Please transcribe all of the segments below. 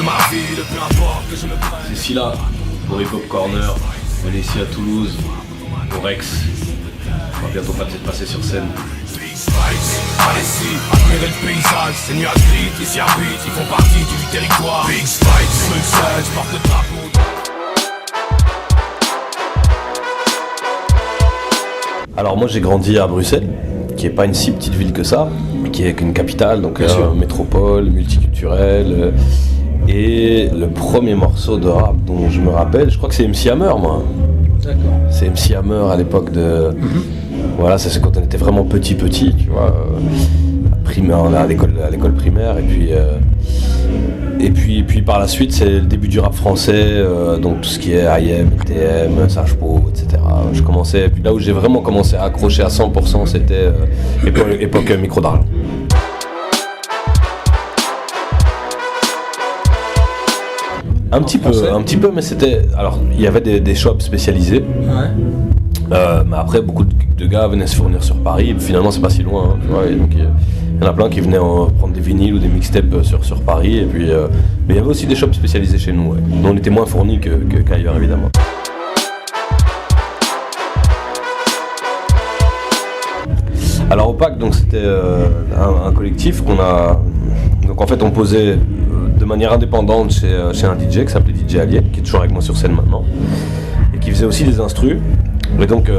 ma ville, peu importe que je me prenne. C'est Scylla pour Hip Hop Corner. On est ici à Toulouse, au Rex. On va bientôt passer sur scène. Allez-y, admirez le paysage, c'est nuages gris, ici habitent, ils font partie du territoire. Big Spike, Bruxelles, je porte le drapeau. Alors moi j'ai grandi à Bruxelles, qui est pas une si petite ville que ça, mais qui est qu'une capitale, donc métropole, multiculturelle. Et le premier morceau de rap dont je me rappelle, je crois que c'est MC Hammer, moi. D'accord. C'est MC Hammer à l'époque de... Voilà, ça c'est quand on était vraiment petit, tu vois. Primaire, on est à l'école primaire, et puis par la suite c'est le début du rap français, donc tout ce qui est IM, LTM, Sage-Po, etc. Je commençais, puis là où j'ai vraiment commencé à accrocher à 100%, c'était époque micro d'argent. Un petit peu, mais c'était... Alors, il y avait des shops spécialisés. Ouais. Mais après, beaucoup de gars venaient se fournir sur Paris, et finalement c'est pas si loin, hein, tu vois, et donc il y en a plein qui venaient prendre des vinyles ou des mixtapes sur Paris, et puis mais il y avait aussi des shops spécialisés chez nous, ouais. Dont on était moins fournis qu'ailleurs évidemment. Alors Opaque, donc c'était un collectif qu'on a, donc en fait on posait de manière indépendante chez un DJ qui s'appelait DJ Alien, qui est toujours avec moi sur scène maintenant, et qui faisait aussi des instrus. Et donc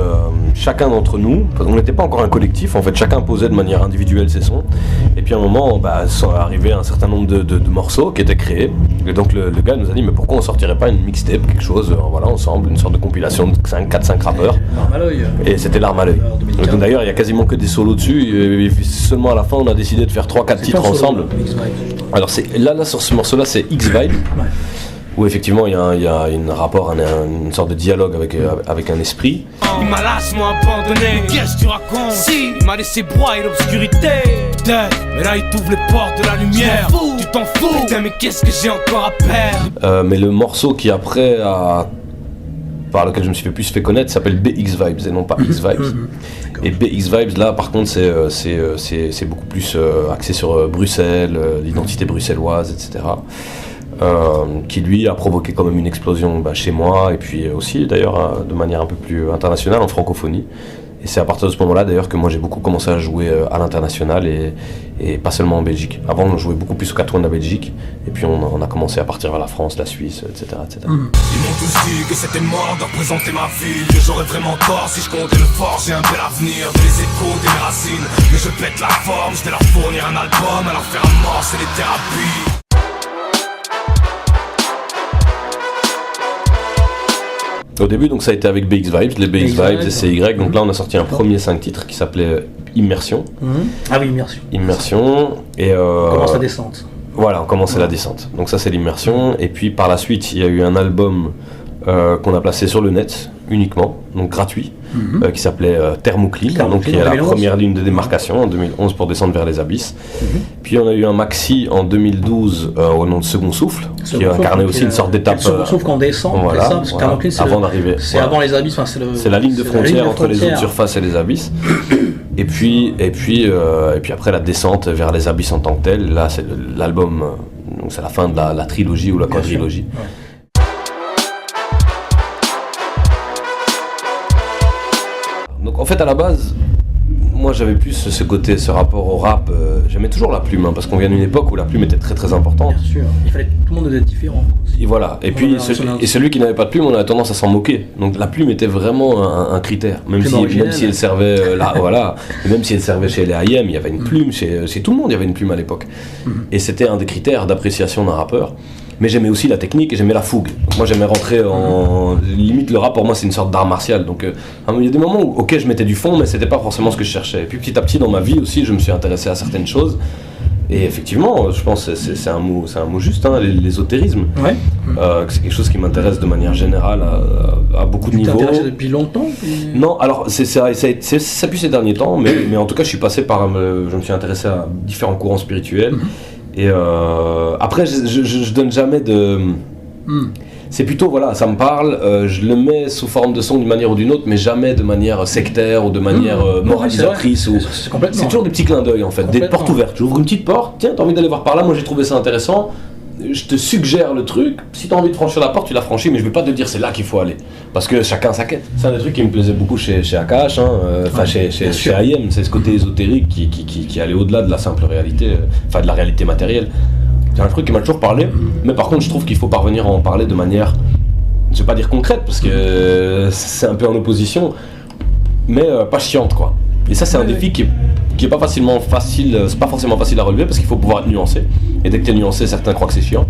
chacun d'entre nous, on n'était pas encore un collectif, en fait chacun posait de manière individuelle ses sons, et puis à un moment sont arrivés un certain nombre de morceaux qui étaient créés, et donc le gars nous a dit mais pourquoi on sortirait pas une mixtape, quelque chose, voilà, ensemble, une sorte de compilation de 4-5 rappeurs. L'arme à l'œil. Et c'était l'arme à l'œil. Donc d'ailleurs il y a quasiment que des solos dessus, et seulement à la fin on a décidé de faire 3-4 titres ensemble. Alors là sur ce morceau là c'est X-Vibe. Ouais. Où effectivement il y a un rapport, une sorte de dialogue avec un esprit. Il m'a lâchement abandonné, qu'est-ce que tu racontes? Si, il m'a laissé broyer l'obscurité. Mais là il t'ouvre les portes de la lumière. Tu t'en fous, putain mais qu'est-ce que j'ai encore à perdre? Mais le morceau qui après par lequel je me suis fait connaître s'appelle BX Vibes et non pas X Vibes. Et BX Vibes là par contre c'est beaucoup plus axé sur Bruxelles, l'identité bruxelloise, etc. Qui lui a provoqué quand même une explosion chez moi, et puis aussi d'ailleurs de manière un peu plus internationale en francophonie. Et c'est à partir de ce moment-là d'ailleurs que moi j'ai beaucoup commencé à jouer à l'international, et pas seulement en Belgique. Avant on jouait beaucoup plus au 4 de la Belgique, et puis on a commencé à partir vers la France, la Suisse, etc. etc. Ils m'ont tous dit que c'était mort de représenter ma ville, que j'aurais vraiment tort si je comptais le fort. J'ai un bel avenir, des échos, des racines, mais je pète la forme, je vais leur fournir un album, à leur faire amorcer les thérapies. Au début, donc ça a été avec BX Vibes, les BX Vibes et CY. Donc là, on a sorti un premier 5 titres qui s'appelait Immersion. Ah oui, Immersion. Immersion. Et on commence la descente. Voilà, on commençait la descente. Donc ça, c'est l'immersion. Et puis par la suite, il y a eu un album qu'on a placé sur le net uniquement, donc gratuit, qui s'appelait Thermoclean, donc qui est la première ligne de démarcation en 2011 pour descendre vers les abysses. Puis on a eu un maxi en 2012 au nom de Second Souffle, qui incarnait aussi une sorte d'étape. Second Souffle qu'on descend, voilà, ça, parce que Thermoclean, c'est avant d'arriver. C'est avant les abysses, c'est la ligne de frontière entre les autres surfaces et les abysses. Et puis après la descente vers les abysses en tant que telle, là c'est l'album, donc c'est la fin de la trilogie ou la quadrilogie. Donc en fait à la base, moi j'avais plus ce rapport au rap, j'aimais toujours la plume, parce qu'on vient d'une époque où la plume était très très importante. Bien sûr, il fallait tout le monde être différent. Et voilà, et puis celui qui n'avait pas de plume, on avait tendance à s'en moquer. Donc la plume était vraiment un critère, même si elle servait là, voilà, et même si elle servait chez les IM, il y avait une plume, chez tout le monde il y avait une plume à l'époque. Et c'était un des critères d'appréciation d'un rappeur. Mais j'aimais aussi la technique et j'aimais la fougue. Donc moi j'aimais rentrer limite le rap pour moi c'est une sorte d'art martial. Donc il y a des moments où ok je mettais du fond mais c'était pas forcément ce que je cherchais. Et puis petit à petit dans ma vie aussi je me suis intéressé à certaines choses. Et effectivement je pense que c'est un mot juste, l'ésotérisme. Ouais. C'est quelque chose qui m'intéresse de manière générale à beaucoup de niveaux. Tu t'es intéressé depuis longtemps Non, alors ça depuis ces derniers temps, mais en tout cas je suis passé je me suis intéressé à différents courants spirituels. Et après, je donne jamais de... C'est plutôt, voilà, ça me parle, je le mets sous forme de son d'une manière ou d'une autre, mais jamais de manière sectaire ou de manière moralisatrice. C'est toujours des petits clins d'œil, en fait, des portes ouvertes. J'ouvre une petite porte, tiens, t'as envie d'aller voir par là, moi j'ai trouvé ça intéressant, je te suggère le truc, si t'as envie de franchir la porte, tu la franchis, mais je vais pas te dire c'est là qu'il faut aller. Parce que chacun sa quête. C'est un des trucs qui me plaisait beaucoup chez Akash, chez IM, c'est ce côté ésotérique qui allait au-delà de la simple réalité, de la réalité matérielle. C'est un truc qui m'a toujours parlé, mais par contre je trouve qu'il faut parvenir à en parler de manière, je vais pas dire concrète, parce que c'est un peu en opposition, mais pas chiante quoi. Et ça c'est un défi qui est pas forcément facile à relever parce qu'il faut pouvoir être nuancé. Et dès que t'es nuancé, certains croient que c'est chiant.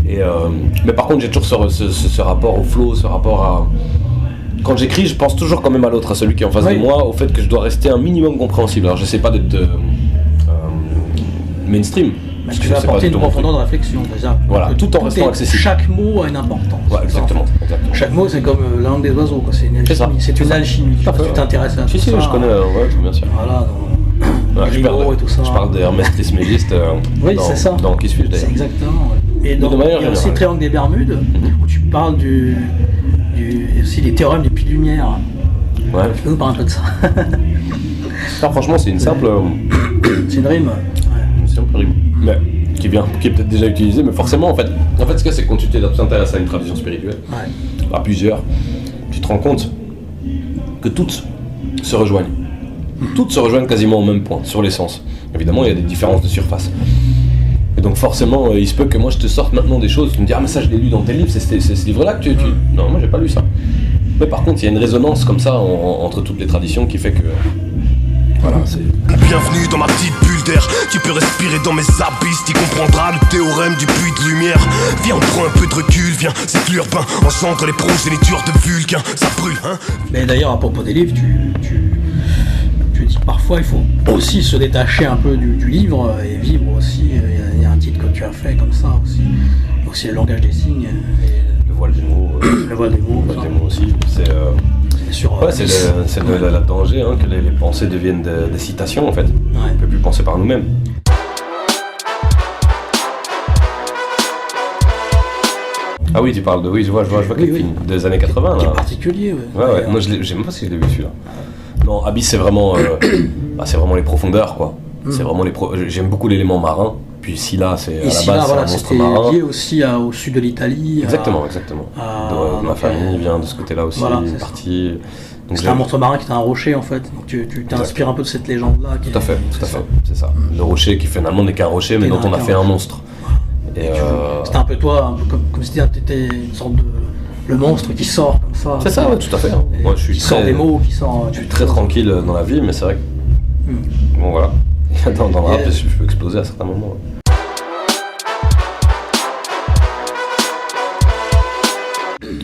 Mais par contre, j'ai toujours ce rapport au flow, ce rapport à... Quand j'écris, je pense toujours quand même à l'autre, à celui qui est en face de moi, au fait que je dois rester un minimum compréhensible. Alors j'essaie pas d'être mainstream. Mais tu vas apporter une profondeur de réflexion, déjà. Voilà, tout en restant accessible. Chaque mot a une importance. Ouais, exactement. Chaque mot, c'est comme la langue des oiseaux, quoi. C'est une alchimie. C'est une alchimie. Tu t'intéresses à tout ça. Si, je connais, bien sûr. Voilà, je parle des Hermès Trismégistes dans Qui suis-je d'ailleurs. C'est exactement. Et donc, il y a aussi le triangle des Bermudes, où tu parles aussi des théorèmes des puits de lumière. Ouais. Tu peux nous parler un peu de ça? Ça, franchement, c'est une simple... C'est une rime. Une simple rime. Mais qui est peut-être déjà utilisée, mais forcément, en fait, ce qu'il y a, c'est que quand tu t'intéresses à une tradition spirituelle, à plusieurs, tu te rends compte que toutes se rejoignent. Toutes se rejoignent quasiment au même point, sur l'essence. Évidemment, il y a des différences de surface. Et donc forcément, il se peut que moi je te sorte maintenant des choses, tu me dis « Ah mais ça je l'ai lu dans tes livres, c'est ce livre-là que tu... » Non, moi j'ai pas lu ça. Mais par contre, il y a une résonance comme ça entre toutes les traditions qui fait que... Voilà, c'est... Bienvenue dans ma petite bulle d'air. Tu peux respirer dans mes abysses. Tu comprendras le théorème du puits de lumière. Viens, on prend un peu de recul. Viens, c'est que l'urbain engendre les progénitures de Vulcain. Ça brûle, hein. Mais d'ailleurs, à propos des livres, tu dis que parfois il faut aussi se détacher un peu du livre et vivre aussi. Il y a un titre que tu as fait comme ça aussi. Aussi le langage des signes. Le voile des mots. Le voile des mots. Le voile des mots aussi. C'est le danger, hein, que les pensées deviennent des citations en fait. On ne peut plus penser par nous-mêmes. Ah oui, tu parles de... Oui, je vois quel film des années 80 là. Qui est particulier, ouais. Moi, je sais même pas si je l'ai vu celui-là. Non, Abyss, c'est vraiment les profondeurs, quoi. C'est vraiment j'aime beaucoup l'élément marin. Puis Scylla, c'est à la base c'est un monstre marin. C'était lié aussi au sud de l'Italie. Exactement. Ma famille vient de ce côté-là aussi, partie. C'est un monstre marin qui est un rocher en fait. Donc tu t'inspires un peu de cette légende-là. Tout à fait, c'est ça. Le rocher qui finalement n'est qu'un rocher, mais dont on a fait un monstre. C'était un peu toi, comme si t'étais une sorte de... Le monstre qui sort comme ça. C'est ça, ouais, tout à fait. Moi, je suis sort des mots, qui sort... Je suis très tranquille dans la vie, mais c'est vrai que... Bon, voilà. Dans le rap, je peux exploser à certains moments.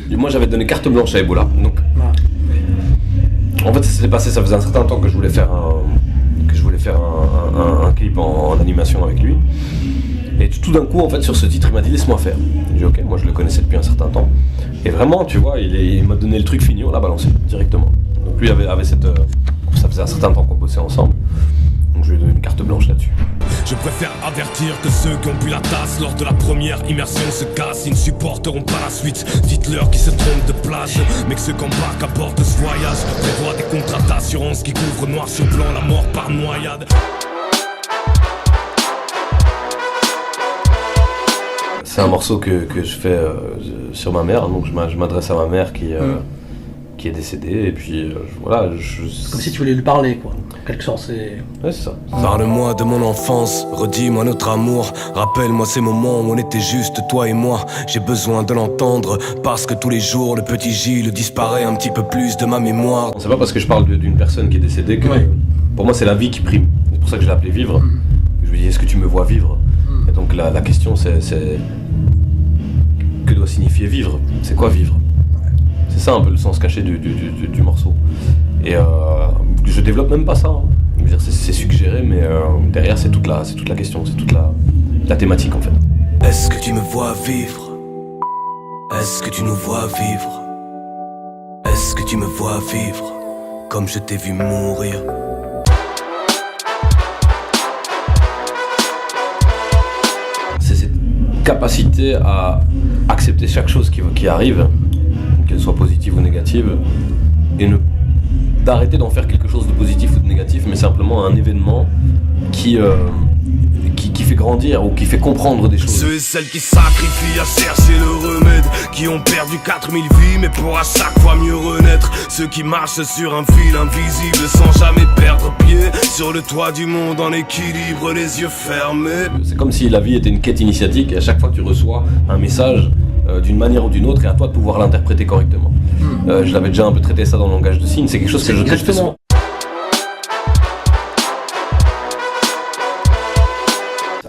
Moi, j'avais donné carte blanche à Ebola. Donc... En fait, ça s'est passé, ça faisait un certain temps que je voulais faire un clip en animation avec lui. Et tout d'un coup, en fait, sur ce titre, il m'a dit « Laisse-moi faire ». J'ai dit « Ok », moi je le connaissais depuis un certain temps. Et vraiment, tu vois, il m'a donné le truc fini, on l'a balancé directement. Donc lui avait cette... ça faisait un certain temps qu'on bossait ensemble. Donc je lui ai donné une carte blanche là-dessus. Je préfère avertir que ceux qui ont bu la tasse lors de la première immersion se cassent. Ils ne supporteront pas la suite. Dites-leur qu'ils se trompent de place, mais que ceux qui embarquent à bord de ce voyage prévoient des contrats d'assurance qui couvrent noir sur blanc la mort par noyade. C'est un morceau que je fais sur ma mère, donc je m'adresse à ma mère qui est décédée, et puis voilà. Comme si tu voulais lui parler, quoi. En quelque sorte, c'est... Ouais, c'est ça. Parle-moi de mon enfance, redis-moi notre amour. Rappelle-moi ces moments où on était juste toi et moi. J'ai besoin de l'entendre, parce que tous les jours, le petit Gilles disparaît un petit peu plus de ma mémoire. C'est pas parce que je parle d'une personne qui est décédée que... Ouais. Pour moi, c'est la vie qui prime. C'est pour ça que je l'ai appelé Vivre. Je lui dis, est-ce que tu me vois vivre? Et donc la question, c'est... Que doit signifier vivre? C'est quoi vivre? C'est ça un peu le sens caché du morceau. Et je développe même pas ça. Hein. Je veux dire, c'est suggéré, mais derrière c'est toute la question, c'est toute la thématique en fait. Est-ce que tu me vois vivre? Est-ce que tu nous vois vivre? Est-ce que tu me vois vivre comme je t'ai vu mourir? C'est cette capacité à accepter chaque chose qui arrive, qu'elle soit positive ou négative, et d'arrêter d'en faire quelque chose de positif ou de négatif, mais simplement un événement qui fait fait grandir ou qui fait comprendre des choses. Ceux et celles qui sacrifient à chercher le remède, qui ont perdu 4000 vies mais pour à chaque fois mieux renaître. Ceux qui marchent sur un fil invisible sans jamais perdre pied, sur le toit du monde en équilibre, les yeux fermés. C'est comme si la vie était une quête initiatique et à chaque fois tu reçois un message d'une manière ou d'une autre et à toi de pouvoir l'interpréter correctement. Je l'avais déjà un peu traité ça dans le langage de signes, c'est quelque chose que je fais souvent.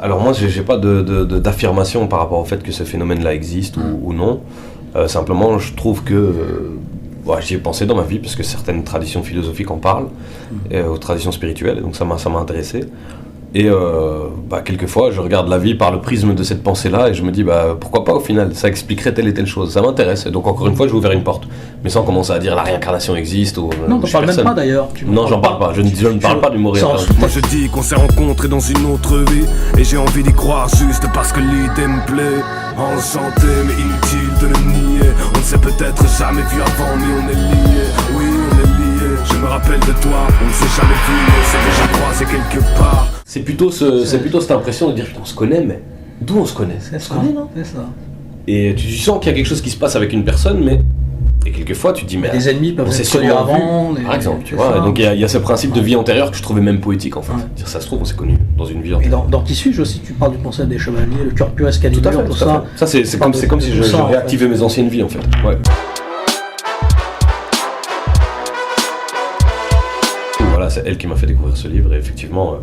Alors moi j'ai pas d'affirmation par rapport au fait que ce phénomène-là existe ou non. Simplement je trouve que j'y ai pensé dans ma vie parce que certaines traditions philosophiques en parlent, aux traditions spirituelles, et donc ça m'a intéressé. Et quelquefois je regarde la vie par le prisme de cette pensée-là et je me dis pourquoi pas au final, ça expliquerait telle et telle chose, ça m'intéresse. Et donc encore une fois j'ai ouvert une porte, mais sans commencer à dire la réincarnation existe ou... Non, t'en parles même pas d'ailleurs. Non, j'en parle pas, je ne parle pas du mot réincarnation. Moi je dis qu'on s'est rencontrés dans une autre vie et j'ai envie d'y croire juste parce que l'idée me plaît. Enchanté mais inutile de le nier, on ne s'est peut-être jamais vu avant mais on est liés, oui on est liés. Je me rappelle de toi, on ne s'est jamais vu mais on s'est déjà croisé quelque part. C'est plutôt cette impression de dire putain on se connaît, mais d'où on se connaît? C'est ça, c'est ça. Et tu sens qu'il y a quelque chose qui se passe avec une personne, mais et quelquefois tu te dis mais des ennemis peuvent être connus avant, par exemple, tu vois. Et donc il y a ce principe de vie antérieure que je trouvais même poétique en fait. Dire ça se trouve on s'est connus dans une vie antérieure. Et dans Qui suis-je aussi tu parles du concept des chevaliers, le cœur pur Excalibur, tout ça. Ça c'est comme si je réactivais mes anciennes vies en fait. Ouais. Voilà, c'est elle qui m'a fait découvrir ce livre et effectivement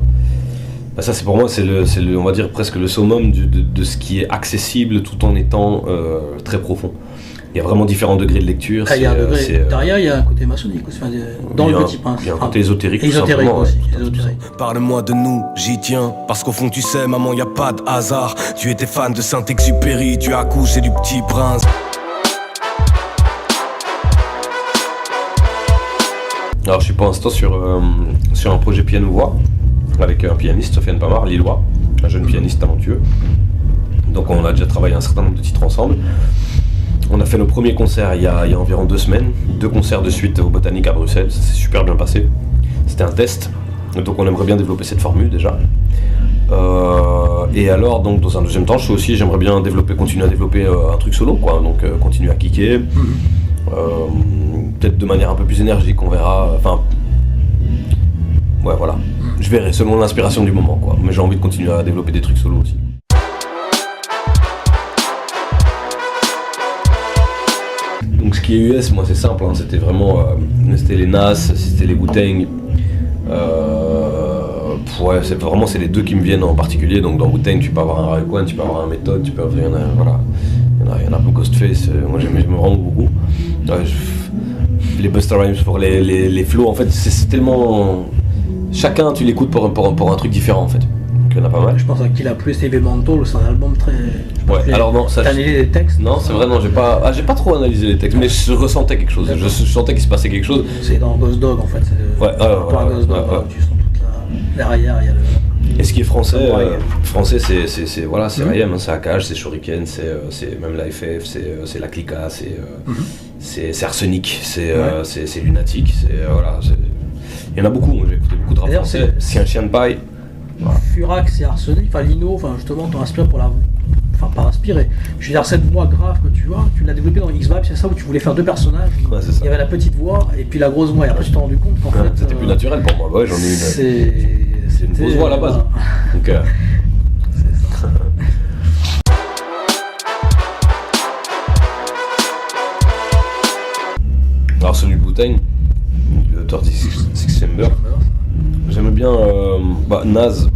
ça c'est pour moi c'est le on va dire presque le summum de ce qui est accessible tout en étant très profond. Il y a vraiment différents degrés de lecture. Il y a un degré. Derrière, il y a un côté maçonnique dans le Petit Prince. Il y a un côté ésotérique aussi. Parle-moi de nous, j'y tiens. Parce qu'au fond, tu sais, maman, y a pas de hasard. Tu étais fan de Saint-Exupéry, tu as accouché du Petit Prince. Alors, je suis pour l'instant sur un projet piano-voix avec un pianiste, Sofiane Pamar, lillois, un jeune pianiste talentueux. Donc, on a déjà travaillé un certain nombre de titres ensemble. On a fait nos premiers concerts il y a environ 2 semaines, 2 concerts de suite au Botanique à Bruxelles, ça s'est super bien passé. C'était un test, donc on aimerait bien développer cette formule déjà. Et alors, donc dans un deuxième temps, j'aimerais bien continuer à développer un truc solo, quoi. Donc continuer à kicker, peut-être de manière un peu plus énergique, on verra. Enfin, ouais, voilà. Je verrai selon l'inspiration du moment, quoi. Mais j'ai envie de continuer à développer des trucs solo aussi. Donc ce qui est US, moi c'est simple, hein, c'était vraiment c'était les Nas, c'était les Wu-Tang. C'est les deux qui me viennent en particulier. Donc dans Wu-Tang tu peux avoir un Raekwon, tu peux avoir un Méthode, tu peux avoir il y en a un peu Ghostface. Moi je me rends beaucoup. Les Busta Rhymes pour les flows, en fait c'est tellement chacun tu l'écoutes pour un truc différent en fait. Il y en a pas mal. Je pense à Qu'il a plu, Heavy Mental, c'est un album très... Ouais, alors non, ça... T'as analysé les textes? Non, c'est vrai, non, j'ai pas trop analysé les textes, mais je ressentais quelque chose, je sentais qu'il se passait quelque chose. C'est dans Ghost Dog en fait, c'est Ghost Dog, tu sens toute derrière, il y a le... Et ce qui est français, c'est Rayem, c'est Akash, c'est Shuriken, c'est même la FF, c'est la Clica, c'est Arsenic, c'est Lunatic, il y en a beaucoup, j'ai écouté beaucoup de rap français, c'est un chien de paille. Voilà. Furax et Arsenic, Lino, justement, t'en inspires pour la... Enfin, pas inspiré. Je veux dire, cette voix grave que tu vois, tu l'as développée dans X-Vibes, c'est ça, où tu voulais faire 2 personnages. Ouais, c'est ça. Il y avait la petite voix et puis la grosse voix, et après tu t'es rendu compte qu'en fait... C'était plus naturel pour moi, ouais, j'en ai une... C'est une fausse voix à la base. Donc, c'est ça. Alors celui de Wu-Tang, le 36 Chamber. J'aime bien Nas,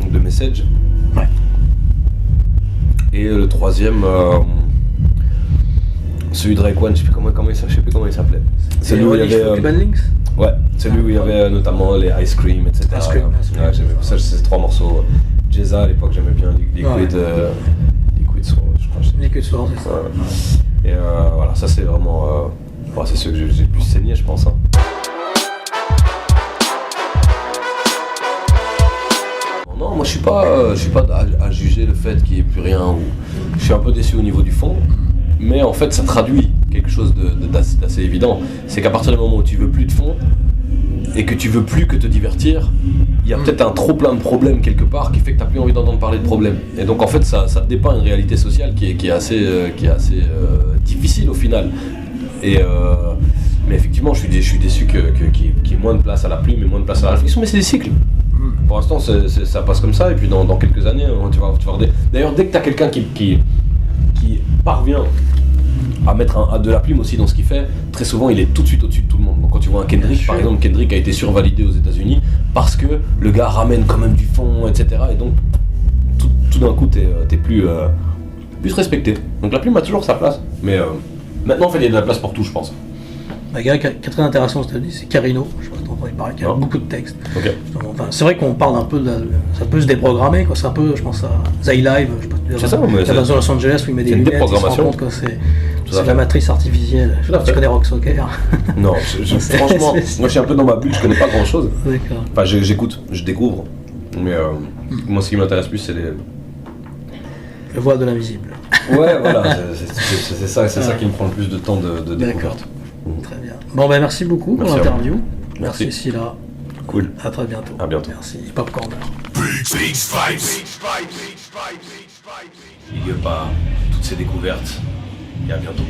donc de Message. Ouais. Et le troisième, celui de Raekwon, je sais plus comment il s'appelait. Celui où il y avait ouais, celui où il y avait notamment les Ice Cream, etc. Ouais, j'aimais ça, ces 3 morceaux. Jeza à l'époque, j'aimais bien Liquid Soul, je crois. Liquid Soul, c'est ça. Et voilà, ça c'est vraiment, c'est ceux que j'ai le plus saigné, je pense. Hein. Non, moi je suis pas à juger le fait qu'il n'y ait plus rien. Je suis un peu déçu au niveau du fond, mais en fait ça traduit quelque chose d'assez évident. C'est qu'à partir du moment où tu veux plus de fond, et que tu veux plus que te divertir, il y a peut-être un trop plein de problèmes quelque part qui fait que t'as plus envie d'entendre parler de problèmes. Et donc en fait ça dépeint une réalité sociale qui est assez difficile au final. Mais effectivement je suis déçu qu'il y ait moins de place à la plume et moins de place à la réflexion, mais c'est des cycles. Pour l'instant ça passe comme ça, et puis dans quelques années tu vas voir D'ailleurs dès que t'as quelqu'un qui parvient à mettre de la plume aussi dans ce qu'il fait, très souvent il est tout de suite au-dessus de tout le monde. Donc quand tu vois un Kendrick par exemple, Kendrick a été survalidé aux États-Unis parce que le gars ramène quand même du fond, etc. Et donc tout d'un coup t'es plus respecté. Donc la plume a toujours sa place, mais maintenant en fait il y a de la place pour tout, je pense. Un gars qui est très intéressant aux États-Unis, c'est Carino, je sais pas si t'en entends parler, qui a beaucoup de textes. Okay. Enfin, c'est vrai qu'on parle un peu ça peut se déprogrammer, quoi. C'est un peu, je pense à Zay Live, je sais pas si tu l'as dans Los Angeles où il met des lunettes, il se rend compte que c'est la matrice artificielle. Je sais pas si tu connais Rock Soccer. Non, franchement, moi je suis un peu dans ma bulle, je connais pas grand chose. D'accord. Enfin j'écoute, je découvre, mais moi ce qui m'intéresse plus c'est les... Le voile de l'invisible. Ouais voilà, c'est ça qui me prend le plus de temps de découverte. Très bien. Bon ben merci beaucoup pour l'interview. Merci Scylla. Cool. À très bientôt. À bientôt. Merci. Pop Corner. Big up à toutes ces découvertes et à bientôt.